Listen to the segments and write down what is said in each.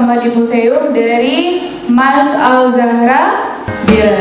bersama di museum dari Mas Al-Zahra ya.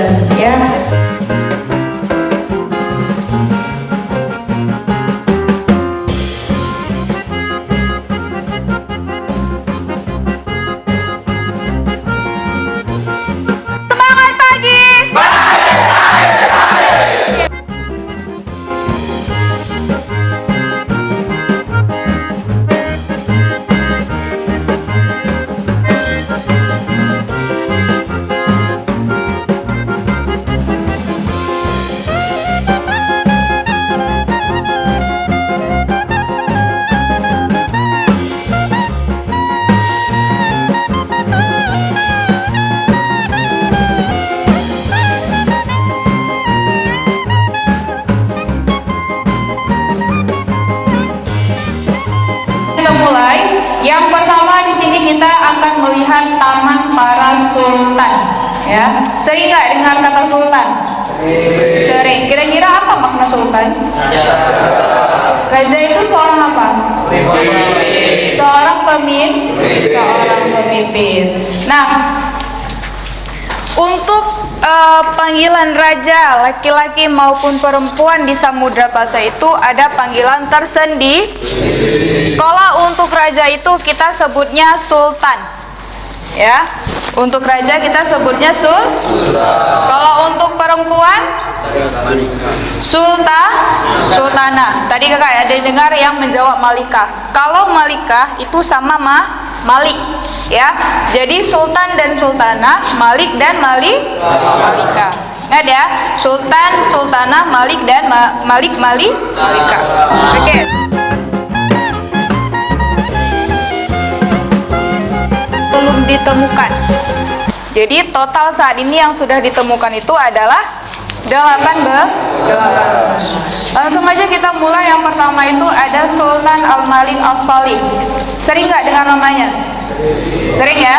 Yang pertama di sini kita akan melihat taman para sultan, ya. Sering nggak dengar kata sultan? Sering. Kira-kira apa makna sultan? Raja itu seorang apa? Seorang pemimpin. Nah, untuk panggilan raja laki-laki maupun perempuan di Samudra Pasai itu ada panggilan tersendiri. Kalau untuk raja itu kita sebutnya sultan, ya. Untuk raja kita sebutnya Kalau untuk perempuan sultanah. Tadi kakak ada dengar yang menjawab malikah. Kalau malikah itu sama malik, ya. Jadi sultan dan sultanah, malik dan malikah. Ingat ya, sultan, sultanah, malik dan malikah. Oke. Belum ditemukan. Jadi total saat ini yang sudah ditemukan itu adalah 8. Langsung aja kita mulai. Yang pertama itu ada Sultan Al-Malik As-Salih. Sering nggak dengar namanya? Sering ya.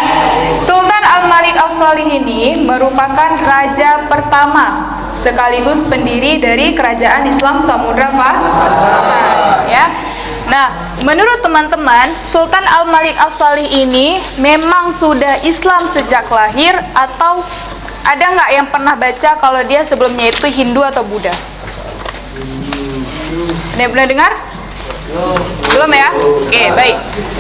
Sultan Al-Malik As-Salih ini merupakan raja pertama sekaligus pendiri dari kerajaan Islam Samudra Pasai, ya. Nah, menurut teman-teman, Sultan Al-Malik As-Salih ini memang sudah Islam sejak lahir, atau ada nggak yang pernah baca kalau dia sebelumnya itu Hindu atau Buddha? Ada yang pernah dengar? Belum ya? Oke, baik.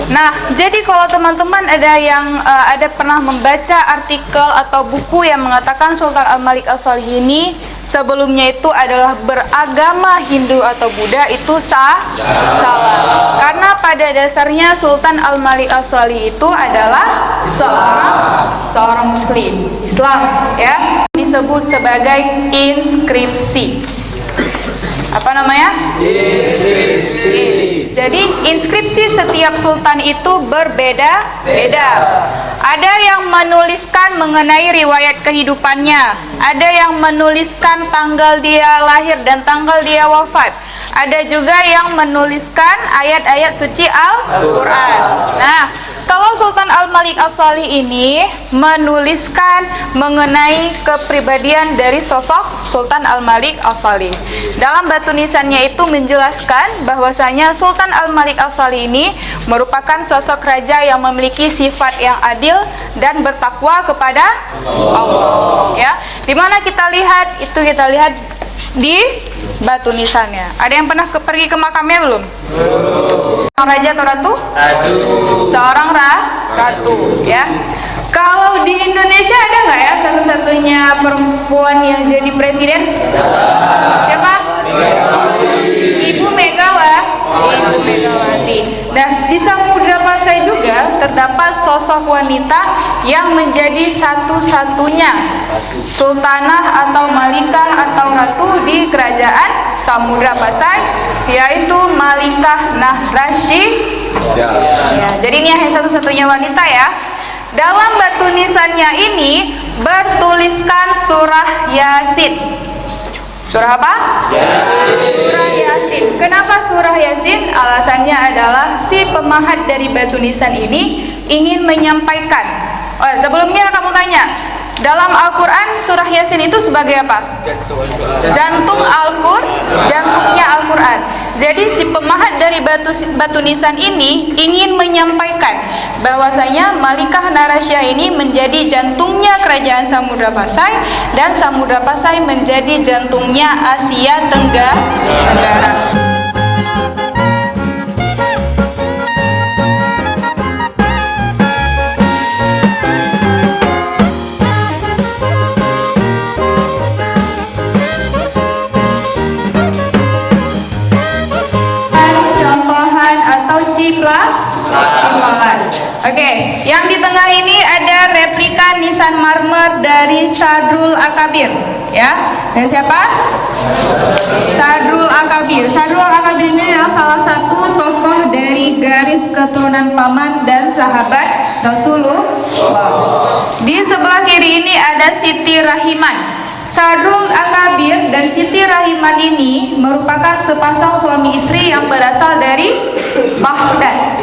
Nah, jadi kalau teman-teman ada pernah membaca artikel atau buku yang mengatakan Sultan Al-Malik As-Salih ini sebelumnya itu adalah beragama Hindu atau Buddha, itu salah. Karena pada dasarnya Sultan Al-Malik As-Salih itu adalah seorang Muslim Islam, ya. Disebut sebagai inskripsi. Apa namanya? Inskripsi. Jadi inskripsi setiap sultan itu berbeda-beda. Ada yang menuliskan mengenai riwayat kehidupannya, ada yang menuliskan tanggal dia lahir dan tanggal dia wafat. Ada juga yang menuliskan ayat-ayat suci Al-Quran. Nah, kalau Sultan Al-Malik As-Salih ini menuliskan mengenai kepribadian dari sosok Sultan Al-Malik As-Salih. Dalam batu nisannya itu menjelaskan bahwasanya Sultan Al-Malik As-Salih ini merupakan sosok raja yang memiliki sifat yang adil dan bertakwa kepada Allah. Ya, dimana kita lihat di batu nisannya. Ada yang pernah pergi ke makamnya belum? Raja atau ratu? Seorang ratu, ya. Kalau di Indonesia ada nggak ya satu-satunya perempuan yang jadi presiden? Siapa? Ibu Megawati. Dan di Samudra Pasai juga terdapat sosok wanita yang menjadi satu-satunya sultanah atau malikah atau ratu di kerajaan Samudra Pasai, yaitu Malikah Nahrasyi. Ya, jadi ini hanya satu-satunya wanita, ya. Dalam batu nisannya ini bertuliskan surah Yasin. Surah apa? Surah Yasin. Kenapa surah Yasin? Alasannya adalah si pemahat dari batu nisan ini ingin menyampaikan. Oh, sebelumnya kamu tanya, Dalam Al-Quran surah Yasin itu sebagai apa? Jantungnya Al-Quran. Jadi si pemahat dari batu nisan ini ingin menyampaikan bahwasanya Malikah Narasyah ini menjadi jantungnya kerajaan Samudra Pasai, dan Samudra Pasai menjadi jantungnya Asia Tenggara. Ciplaan. Oke, yang di tengah ini ada replika nisan marmer dari Sadrul Akabir, ya. Dari siapa? Sadrul Akabir. Sadrul Akabir ini adalah salah satu tokoh dari garis keturunan paman dan sahabat Rasulullah. Di sebelah kiri ini ada Siti Rahiman. Sadrul Akabir dan Siti Rahiman ini merupakan sepasang suami istri yang berasal dari Baghdad.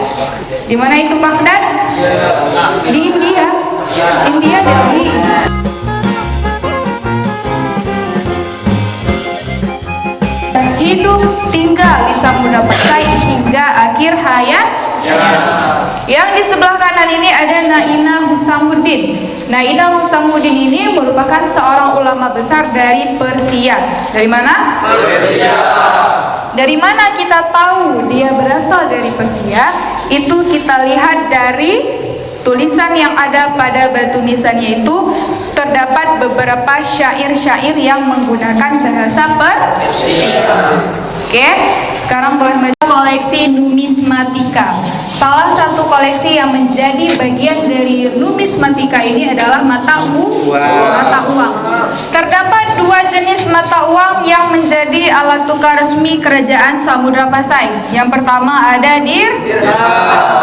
Di mana itu Baghdad? Di India. India, Delhi. Hidup tinggal di Samudra Pasai hingga akhir hayat. Yang di sebelah kanan ini ada Naina Husamuddin. Naina Husamuddin ini merupakan seorang ulama besar dari Persia. Dari mana? Persia. Dari mana kita tahu dia berasal dari Persia? Itu kita lihat dari tulisan yang ada pada batu nisannya itu. Terdapat beberapa syair-syair yang menggunakan bahasa Persia. Oke, sekarang boleh membaca koleksi numismatika. Salah satu koleksi yang menjadi bagian dari numismatika ini adalah mata uang. Terdapat dua jenis mata uang yang menjadi alat tukar resmi kerajaan Samudra Pasai. Yang pertama ada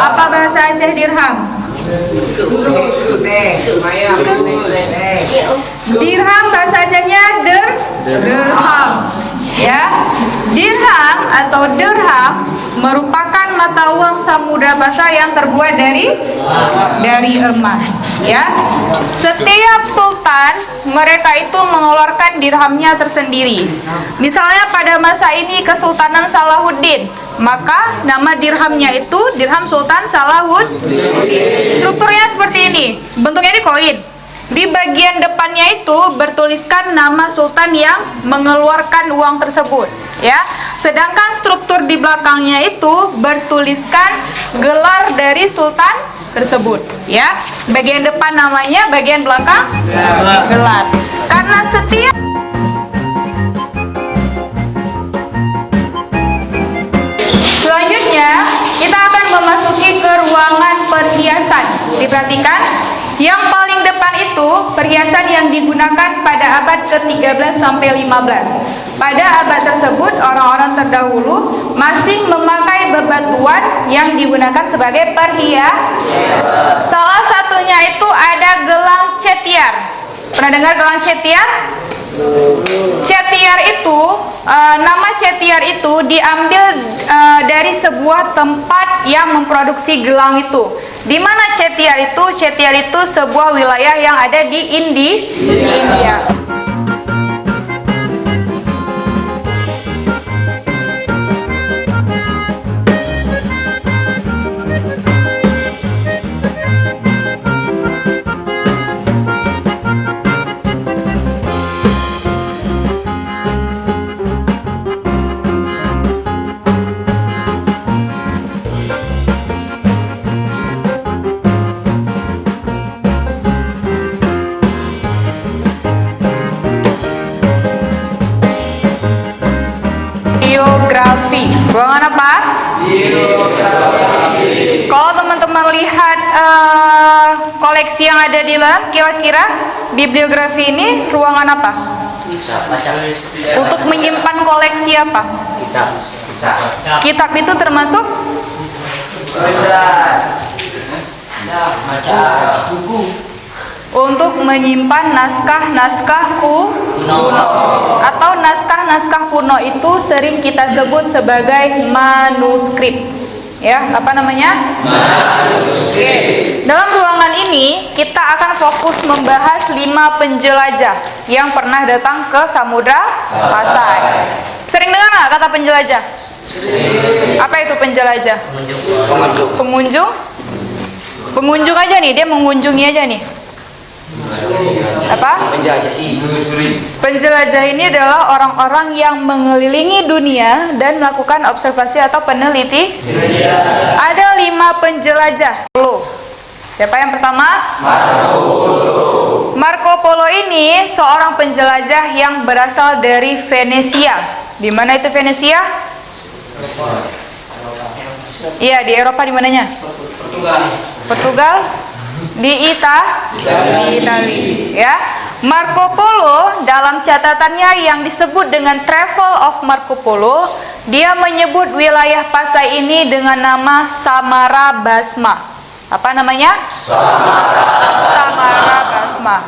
apa bahasa Aceh dirham? Dirham bahasa Acehnya dirham, ya. Dirham atau dirham merupakan mata uang Samudra Pasai yang terbuat dari emas, ya. Setiap sultan mereka itu mengeluarkan dirhamnya tersendiri. Misalnya pada masa ini Kesultanan Salahuddin, maka nama dirhamnya itu dirham Sultan Salahuddin. Strukturnya seperti ini, bentuknya di koin. Di bagian depannya itu bertuliskan nama sultan yang mengeluarkan uang tersebut, ya. Sedangkan struktur di belakangnya itu bertuliskan gelar dari sultan tersebut, ya. Bagian depan namanya, bagian belakang gelar. Karena setiap selanjutnya kita akan memasuki ke ruangan perhiasan. Diperhatikan, yang paling depan itu perhiasan yang digunakan pada abad ke-13 sampai 15. Pada abad tersebut orang-orang terdahulu masih memakai bebatuan yang digunakan sebagai perhiasan. Salah satunya itu ada gelang cetiar. Pernah dengar gelang cetiar? Cetiar itu, nama cetiar itu diambil dari sebuah tempat yang memproduksi gelang itu. Di mana cetiar itu? Cetiar itu sebuah wilayah yang ada di India. Geografi. Ruangan apa? Geografi. Kalau teman-teman lihat koleksi yang ada di dalam, kira-kira bibliografi ini ruangan apa? Untuk menyimpan koleksi apa? Kitab itu termasuk? Buku. Untuk menyimpan naskah-naskah kuno atau naskah-naskah kuno itu sering kita sebut sebagai manuskrip, ya. Apa namanya? Manuskrip. Dalam ruangan ini kita akan fokus membahas 5 penjelajah yang pernah datang ke Samudra Pasai. Sering dengar nggak kata penjelajah? Apa itu penjelajah? Pengunjung? Pengunjung aja nih, dia mengunjungi aja nih. Apa? Penjelajah ini adalah orang-orang yang mengelilingi dunia dan melakukan observasi atau peneliti. Ada 5 penjelajah. Siapa yang pertama? Marco Polo ini seorang penjelajah yang berasal dari Venesia. Di mana itu Venesia? Iya, di Eropa. Di mananya? Portugal. Di Italia, ya. Marco Polo dalam catatannya yang disebut dengan Travel of Marco Polo, dia menyebut wilayah Pasai ini dengan nama Samara Basma. Apa namanya? Samara Basma.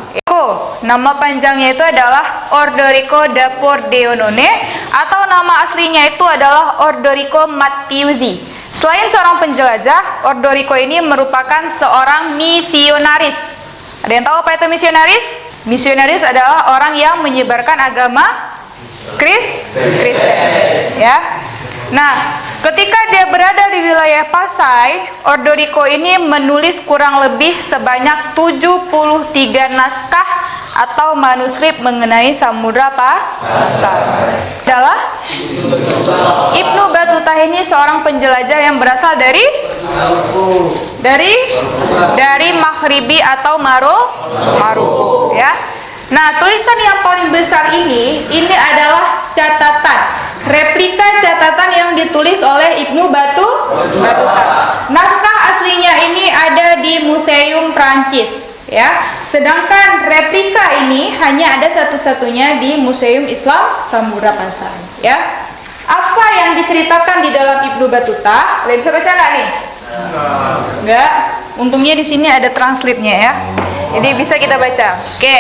Nama panjangnya itu adalah Orderico da Pordenone, atau nama aslinya itu adalah Orderico Mattiusi. Selain seorang penjelajah, Orderico ini merupakan seorang misionaris. Ada yang tahu apa itu misionaris? Misionaris adalah orang yang menyebarkan agama Kristen, ya. Nah, ketika dia berada di wilayah Pasai, Orderico ini menulis kurang lebih sebanyak 73 naskah atau manuskrip mengenai Samudra Pasai. Adalah Ibnu Battuta ini seorang penjelajah yang berasal dari Maghribi atau Maroko, ya. Nah, tulisan yang paling besar ini adalah catatan, replika catatan yang ditulis oleh Ibnu Battuta. Naskah aslinya ini ada di Museum Prancis, ya. Sedangkan replika ini hanya ada satu-satunya di Museum Islam Samudra Pasai, ya. Apa yang diceritakan di dalam Ibnu Battuta? Kalian bisa baca nggak nih? Enggak. Untungnya di sini ada translate-nya, ya. Jadi bisa kita baca. Oke.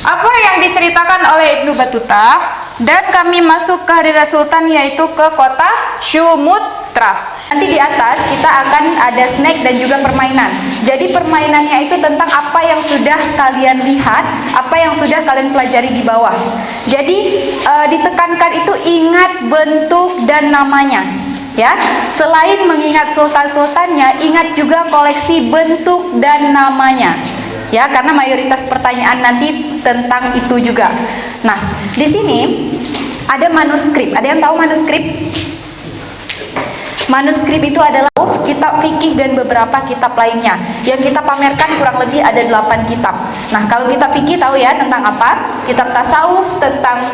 Apa yang diceritakan oleh Ibnu Battuta, dan kami masuk ke Hadrat Sultan, yaitu ke kota Sumatra. Nanti di atas kita akan ada snack dan juga permainan. Jadi permainannya itu tentang apa yang sudah kalian lihat, apa yang sudah kalian pelajari di bawah. Jadi ditekankan itu ingat bentuk dan namanya. Ya, selain mengingat sultan-sultannya, ingat juga koleksi bentuk dan namanya. Ya, karena mayoritas pertanyaan nanti tentang itu juga. Nah, di sini ada manuskrip. Ada yang tahu manuskrip? Manuskrip itu adalah kitab fikih dan beberapa kitab lainnya. Yang kita pamerkan kurang lebih ada 8 kitab. Nah, kalau kitab fikih tahu ya tentang apa? Kitab tasawuf, tentang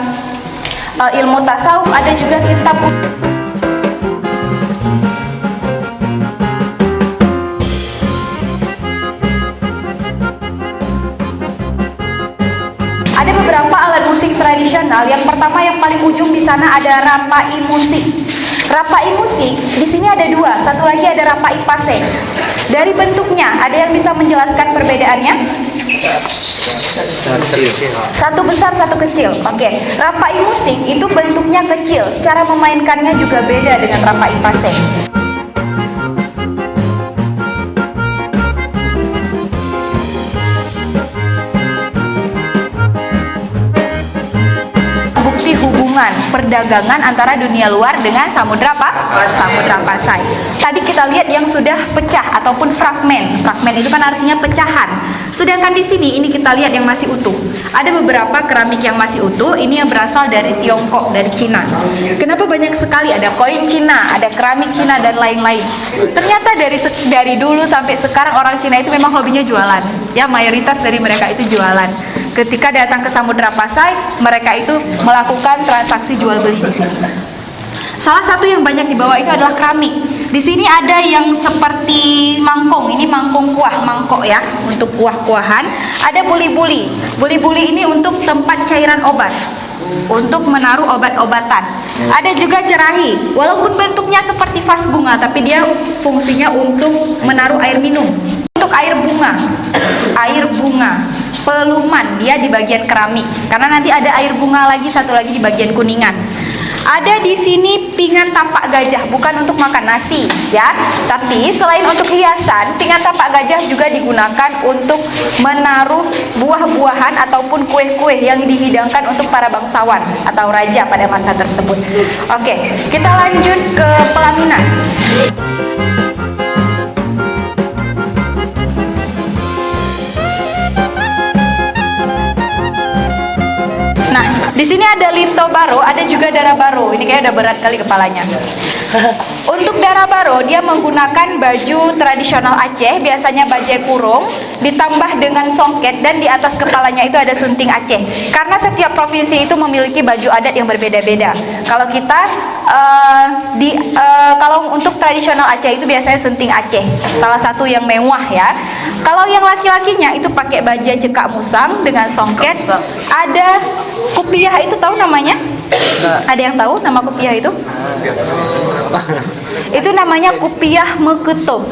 ilmu tasawuf, ada juga kitab ada beberapa alat musik tradisional. Yang pertama yang paling ujung di sana ada rapai musik. Rapai musik di sini ada 2, satu lagi ada rapai pase. Dari bentuknya ada yang bisa menjelaskan perbedaannya? Satu besar, satu kecil. Oke, rapai musik itu bentuknya kecil, cara memainkannya juga beda dengan rapai pase. Perdagangan antara dunia luar dengan Samudra Pasai. Tadi kita lihat yang sudah pecah ataupun fragmen. Fragmen itu kan artinya pecahan. Sedangkan di sini ini kita lihat yang masih utuh. Ada beberapa keramik yang masih utuh. Ini yang berasal dari Tiongkok, dari Cina. Kenapa banyak sekali? Ada koin Cina, ada keramik Cina dan lain-lain. Ternyata dari dulu sampai sekarang orang Cina itu memang hobinya jualan. Ya, mayoritas dari mereka itu jualan. Ketika datang ke Samudra Pasai, mereka itu melakukan transaksi jual beli di sini. Salah satu yang banyak dibawa itu adalah keramik. Di sini ada yang seperti mangkong. Ini mangkong kuah, mangkok ya, untuk kuah-kuahan. Ada buli-buli. Buli-buli ini untuk tempat cairan obat, untuk menaruh obat-obatan. Ada juga cerahi. Walaupun bentuknya seperti vas bunga, tapi dia fungsinya untuk menaruh air minum. Untuk air bunga. Peluman dia di bagian keramik, karena nanti ada air bunga lagi, satu lagi di bagian kuningan. Ada di sini pinggan tapak gajah, bukan untuk makan nasi ya. Tapi selain untuk hiasan, pinggan tapak gajah juga digunakan untuk menaruh buah-buahan ataupun kue-kue yang dihidangkan untuk para bangsawan atau raja pada masa tersebut. Oke, kita lanjut ke pelaminan. Nah, di sini ada linto baro, ada juga dara baro. Ini kayak udah berat kali kepalanya. Untuk dara baro, dia menggunakan baju tradisional Aceh, biasanya bajai kurung, ditambah dengan songket, dan di atas kepalanya itu ada sunting Aceh. Karena setiap provinsi itu memiliki baju adat yang berbeda-beda. Kalau kita kalau untuk tradisional Aceh itu biasanya sunting Aceh, salah satu yang mewah ya. Kalau yang laki-lakinya itu pakai bajai cekak musang dengan songket, ada kupiah, itu tahu namanya? Ada yang tahu nama kupiah itu? Itu namanya kupiah mekutop.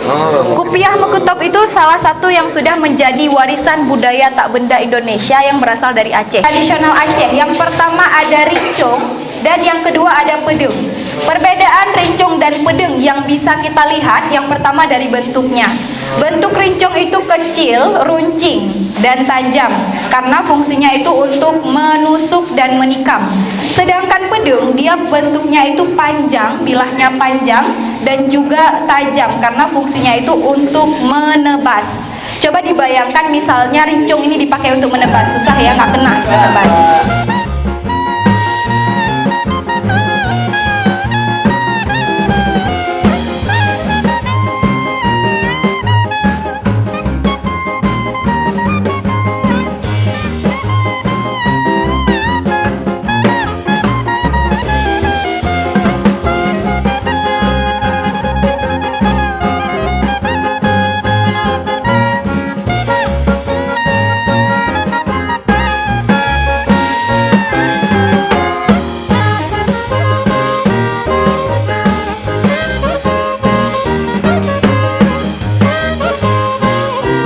Kupiah mekutop itu salah satu yang sudah menjadi warisan budaya tak benda Indonesia yang berasal dari Aceh. Tradisional Aceh, yang pertama ada rincong dan yang kedua ada pedeng. Perbedaan rincong dan pedeng yang bisa kita lihat, yang pertama dari bentuknya. Bentuk rincong itu kecil, runcing, dan tajam karena fungsinya itu untuk menusuk dan menikam. Sedangkan pedeng, dia bentuknya itu panjang, bilahnya panjang, dan juga tajam karena fungsinya itu untuk menebas. Coba dibayangkan misalnya rincong ini dipakai untuk menebas, susah ya, nggak kena menebas.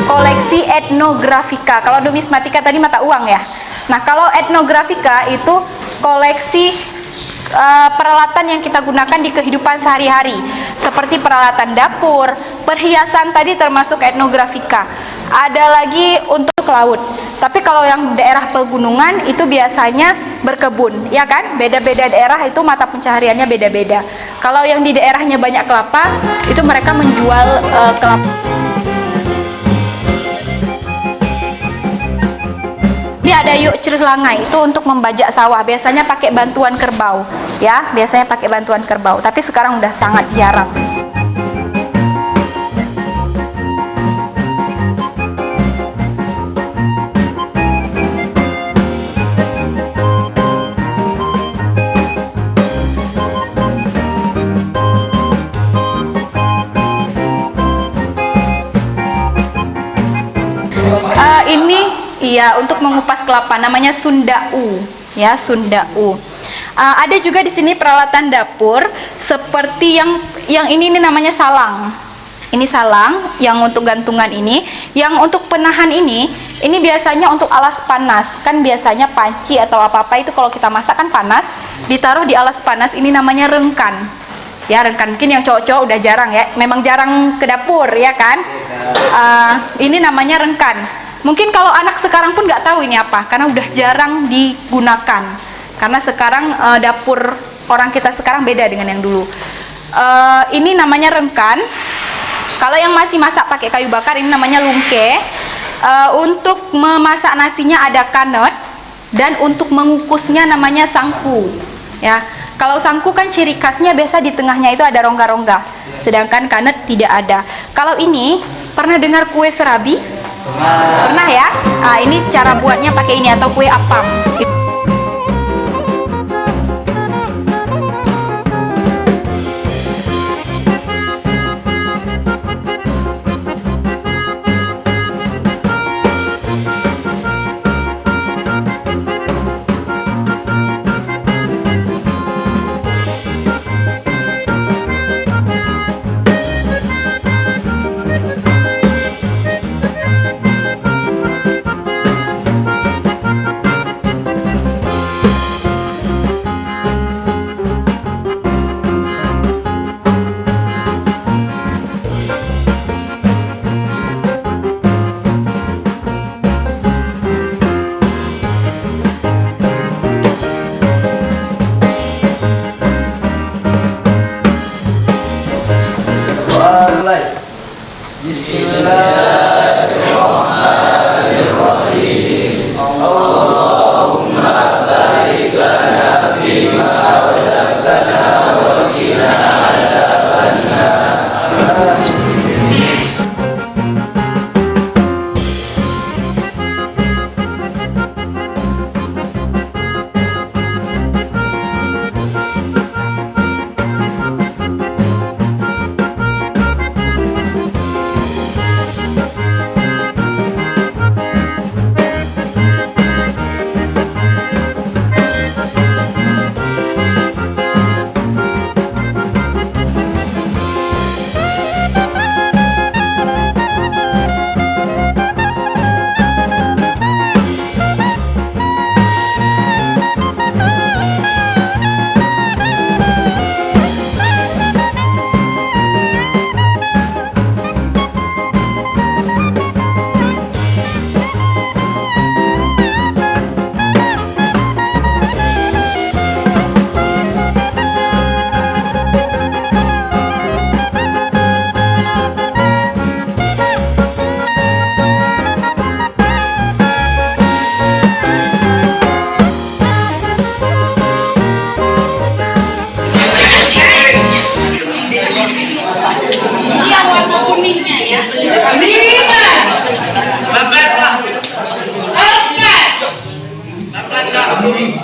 Koleksi etnografika. Kalau numismatika tadi mata uang ya. Nah, kalau etnografika itu koleksi peralatan yang kita gunakan di kehidupan sehari-hari, seperti peralatan dapur, perhiasan tadi termasuk etnografika. Ada lagi untuk laut. Tapi kalau yang daerah pegunungan itu biasanya berkebun, ya kan? Beda-beda daerah itu mata pencahariannya beda-beda. Kalau yang di daerahnya banyak kelapa, itu mereka menjual kelapa. Ini ada yuk cerih langai, itu untuk membajak sawah, biasanya pakai bantuan kerbau ya, biasanya pakai bantuan kerbau, tapi sekarang udah sangat jarang. Ini iya untuk mengupas kelapa, namanya sundau ya, sundau. Ada juga di sini peralatan dapur seperti yang ini namanya salang. Ini salang yang untuk gantungan ini, yang untuk penahan ini biasanya untuk alas panas. Kan biasanya panci atau apa-apa itu kalau kita masak kan panas, ditaruh di alas panas, ini namanya rengkan. Ya, rengkan. Mungkin yang cowok-cowok udah jarang ya, memang jarang ke dapur ya kan. Ini namanya rengkan. Mungkin kalau anak sekarang pun nggak tahu ini apa, karena udah jarang digunakan. Karena sekarang dapur orang kita sekarang beda dengan yang dulu. Ini namanya rengkan. Kalau yang masih masak pakai kayu bakar, ini namanya lungke. Untuk memasak nasinya ada kanet, dan untuk mengukusnya namanya sangku. Ya, kalau sangku kan ciri khasnya biasa di tengahnya itu ada rongga-rongga, sedangkan kanet tidak ada. Kalau ini pernah dengar kue serabi? Pernah ya? Ini cara buatnya pakai ini atau kue apam.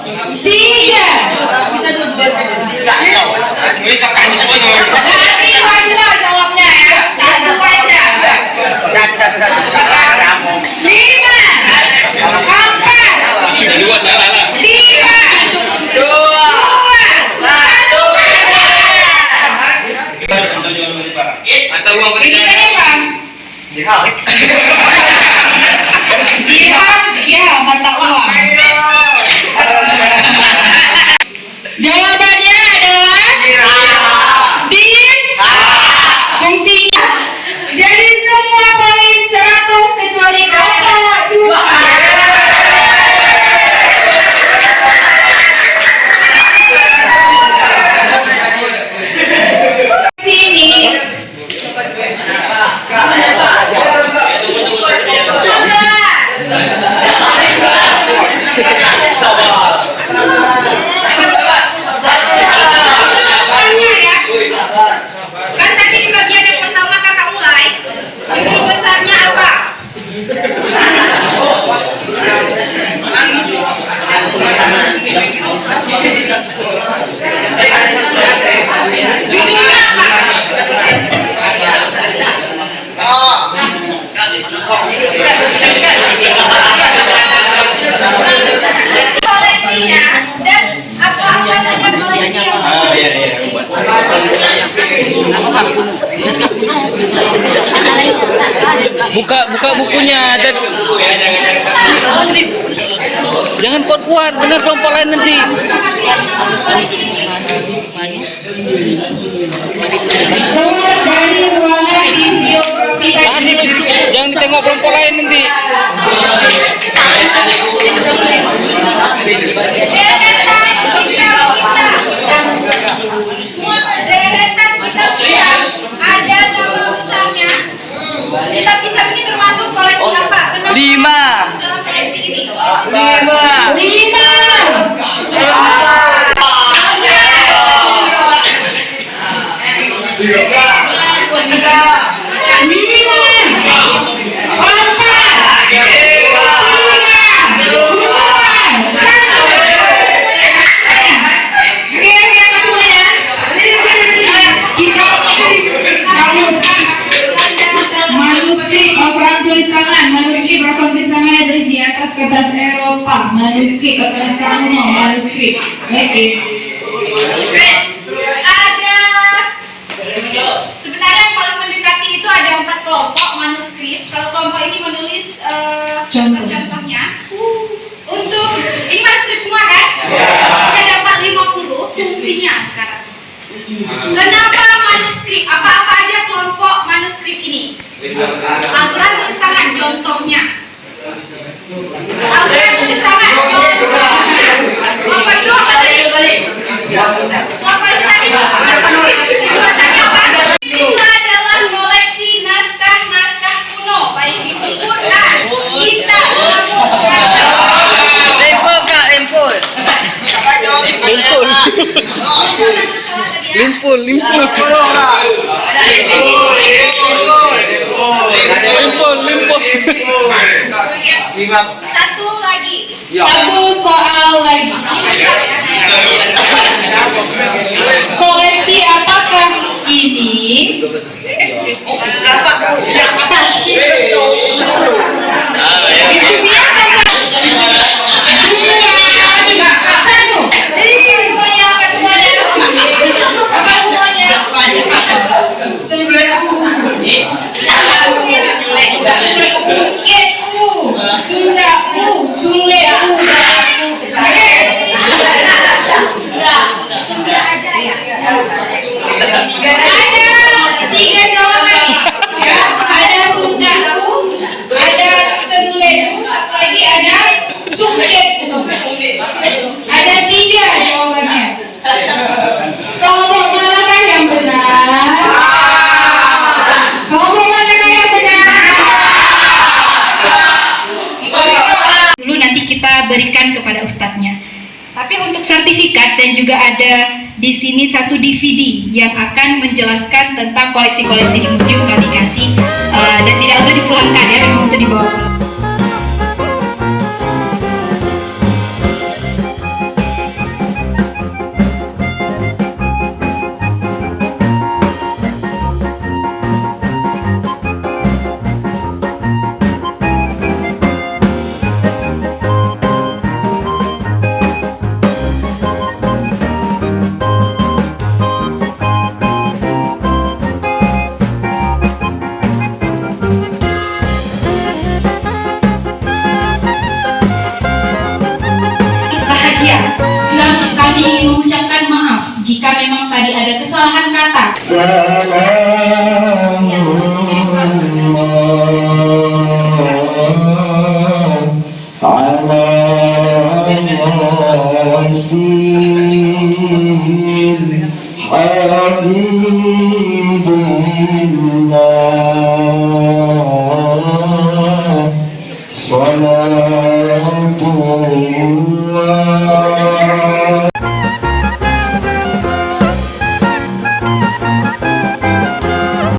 Tiga. Nanti dua jawabnya ya. Satu aja. Lima. Empat. Dua salah lah. Tiga. Dua. Satu. Mata uang Ini Bang. Iya, mata uang. Jawabannya adalah din. Fungsinya. Jadi semua poin 100 kecuali kelompok 2. Sini. Kan tadi di bagian yang pertama kakak mulai, jumlah besarnya apa? Jumlahnya apa? Koleksinya dan apa saja koleksi yang Buka bukunya dan jangan kuat-kuat, dengar kelompok lain nanti. Dari ruangan biografi Jangan ditengok kelompok lain nanti. ada nama besarnya. Kitab-kitab ini termasuk koleksi apa? Kenapa 5. masuk dalam koleksi ini? 5. Kertas Eropa, manuskrip, kertas kuno, manuskrip. Oke. Ada sebenarnya yang paling mendekati itu ada 4 kelompok manuskrip. Kalau kelompok ini menulis contohnya. Untuk ini manuskrip semua kan? Kita dapat 50 fungsinya sekarang. Kenapa manuskrip? Apa-apa aja kelompok manuskrip ini? Al-Quran tulis tangan contohnya. Al-Quran tulis tangan contohnya. Apa itu? Apa tadi? Apa itu tadi? Itu rasanya apa? Itu adalah koleksi naskah-naskah kuno, baik itu Quran, kitab, Limpul. Satu lagi. Satu soal lagi. Koleksi apakah ini? Satu. Semuanya apa semuanya? Apa semuanya? Sunda U, Cule U, Sunda aja ya. Ada 3 jawaban ya. Ada Sunda U, ada Cule U, satu lagi ada Sungkep U. Ada 3 jawabannya. Kelompok manakah yang benar? Kelompok manakah yang benar? Dulu nanti kita berikan kepada ustadznya. Tapi untuk sertifikat dan juga ada di sini satu DVD yang akan menjelaskan tentang koleksi-koleksi di museum kami kasih dan tidak usah dipulangkan ya, memang untuk dibawa pulang. سلام الله على ياسين